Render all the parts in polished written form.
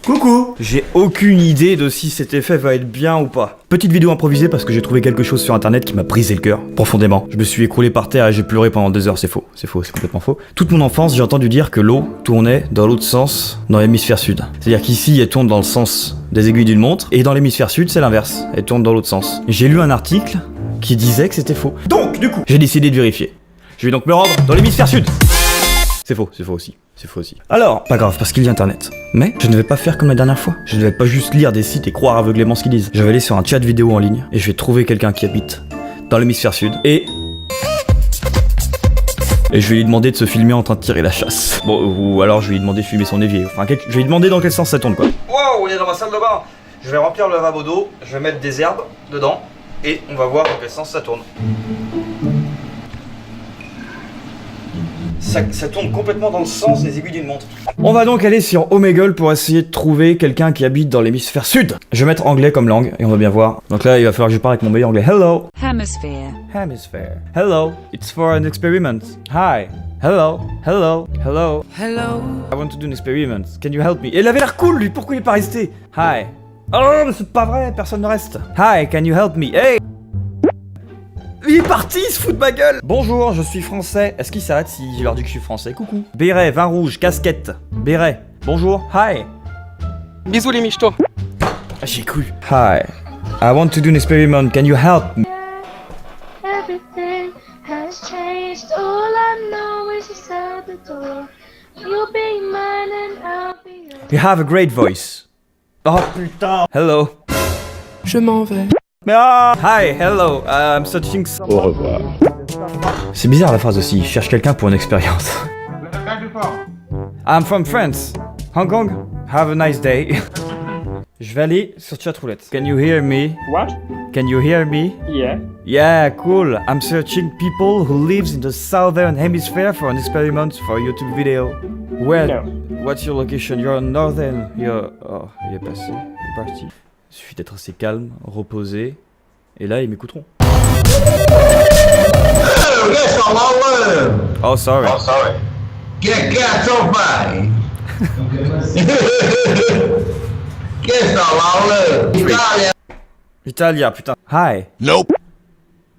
Coucou! J'ai aucune idée de si cet effet va être bien ou pas. Petite vidéo improvisée parce que j'ai trouvé quelque chose sur internet qui m'a brisé le cœur, profondément. Je me suis écroulé par terre et j'ai pleuré pendant 2 heures, c'est faux, c'est complètement faux. Toute mon enfance, j'ai entendu dire que l'eau tournait dans l'autre sens, dans l'hémisphère sud. C'est-à-dire qu'ici, elle tourne dans le sens des aiguilles d'une montre, et dans l'hémisphère sud, c'est l'inverse, elle tourne dans l'autre sens. J'ai lu un article qui disait que c'était faux. Donc, du coup, j'ai décidé de vérifier. Je vais donc me rendre dans l'hémisphère sud. C'est faux aussi. C'est faux aussi. Alors, pas grave, parce qu'il y a internet. Mais je ne vais pas faire comme la dernière fois. Je ne vais pas juste lire des sites et croire aveuglément ce qu'ils disent. Je vais aller sur un chat vidéo en ligne et je vais trouver quelqu'un qui habite dans l'hémisphère sud et je vais lui demander de se filmer en train de tirer la chasse. Bon, ou alors je vais lui demander de filmer son évier. Enfin, je vais lui demander dans quel sens ça tourne, quoi. Wow, on est dans ma salle de bain. Je vais remplir le lavabo d'eau, je vais mettre des herbes dedans et on va voir dans quel sens ça tourne. Ça tourne complètement dans le sens des aiguilles d'une montre. On va donc aller sur Omegle pour essayer de trouver quelqu'un qui habite dans l'hémisphère sud. Je vais mettre anglais comme langue et on va bien voir. Donc là, il va falloir que je parle avec mon meilleur anglais. Hello. Hemisphere. Hemisphere. Hello. It's for an experiment. Hi. Hello. Hello. Hello. Hello. I want to do an experiment. Can you help me? Et il avait l'air cool, lui. Pourquoi il est pas resté? Hi. Oh, mais c'est pas vrai. Personne ne reste. Hi. Can you help me? Hey. Il est parti, il se fout de ma gueule. Bonjour, je suis français. Est-ce qu'il s'arrête si je leur dis que je suis français? Coucou. Béret, vin rouge, casquette. Béret. Bonjour. Hi. Bisous les michtos. Ah, j'ai cru. Hi. I want to do an experiment. Can you help me? Everything has changed. All I know is you said the door. You'll be mine and I'll be yours. You have a great voice. Oh putain. Hello. Je m'en vais. Mais ah. Hi, hello. I'm searching. Au revoir. C'est bizarre la phrase aussi. Je cherche quelqu'un pour une expérience. I'm from France. Hong Kong. Have a nice day. Je vais aller sur chatroulette. Can you hear me? What? Can you hear me? Yeah. Yeah, cool. I'm searching people who lives in the southern hemisphere for an experiment for a YouTube video. Where? No. What's your location? You're northern. You're... Oh, il est passé. Il est parti. Il suffit d'être assez calme, reposé. Et là, ils m'écouteront. Oh, that's all I learned. Oh, sorry. Oh, sorry. Get so fine. Guess all I learned. Italia. Italia, putain. Hi. Nope.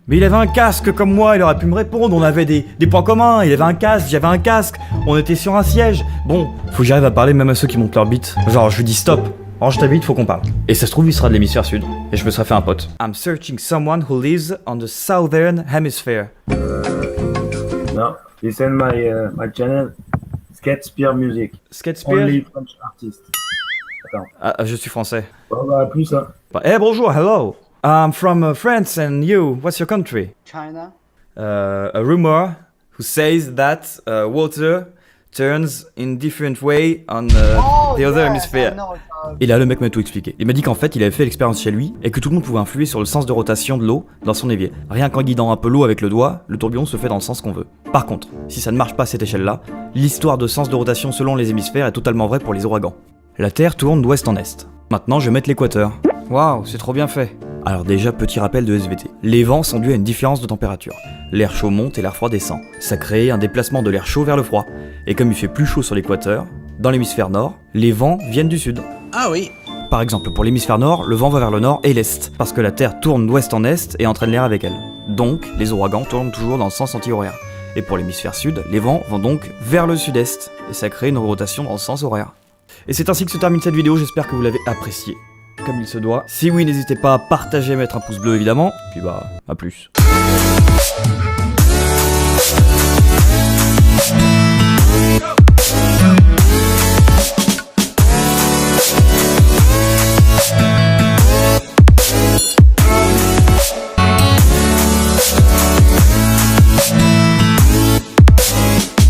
Mais il avait un casque comme moi, il aurait pu me répondre, on avait des points communs, il avait un casque, j'avais un casque, on était sur un siège. Bon, faut que j'arrive à parler même à ceux qui montent leur bite. Genre, je lui dis stop, range ta bite, faut qu'on parle. Et ça se trouve, il sera de l'hémisphère sud, et je me serais fait un pote. I'm searching someone who lives on the southern hemisphere. No, you send my channel, Sketspear Music. Sketspear? Only French artist. Attends. Ah, je suis français. Bon, bah, plus, hein. Hey, bonjour, hello. I'm from France, and you, what's your country? China. A rumor who says that water turns in different way on the other hemisphere. Et là, le mec m'a tout expliqué. Il m'a dit qu'en fait, il avait fait l'expérience chez lui et que tout le monde pouvait influer sur le sens de rotation de l'eau dans son évier. Rien qu'en guidant un peu l'eau avec le doigt, le tourbillon se fait dans le sens qu'on veut. Par contre, si ça ne marche pas à cette échelle-là, l'histoire de sens de rotation selon les hémisphères est totalement vraie pour les ouragans. La Terre tourne d'ouest en est. Maintenant, je vais mettre l'équateur. Waouh, c'est trop bien fait. Alors déjà, petit rappel de SVT. Les vents sont dus à une différence de température. L'air chaud monte et l'air froid descend. Ça crée un déplacement de l'air chaud vers le froid. Et comme il fait plus chaud sur l'équateur, dans l'hémisphère nord, les vents viennent du sud. Ah oui. Par exemple, pour l'hémisphère nord, le vent va vers le nord et l'est, parce que la Terre tourne d'ouest en est et entraîne l'air avec elle. Donc, les ouragans tournent toujours dans le sens anti-horaire. Et pour l'hémisphère sud, les vents vont donc vers le sud-est, et ça crée une rotation dans le sens horaire. Et c'est ainsi que se termine cette vidéo, j'espère que vous l'avez appréciée comme il se doit. Si oui, n'hésitez pas à partager, mettre un pouce bleu évidemment, puis bah, à plus.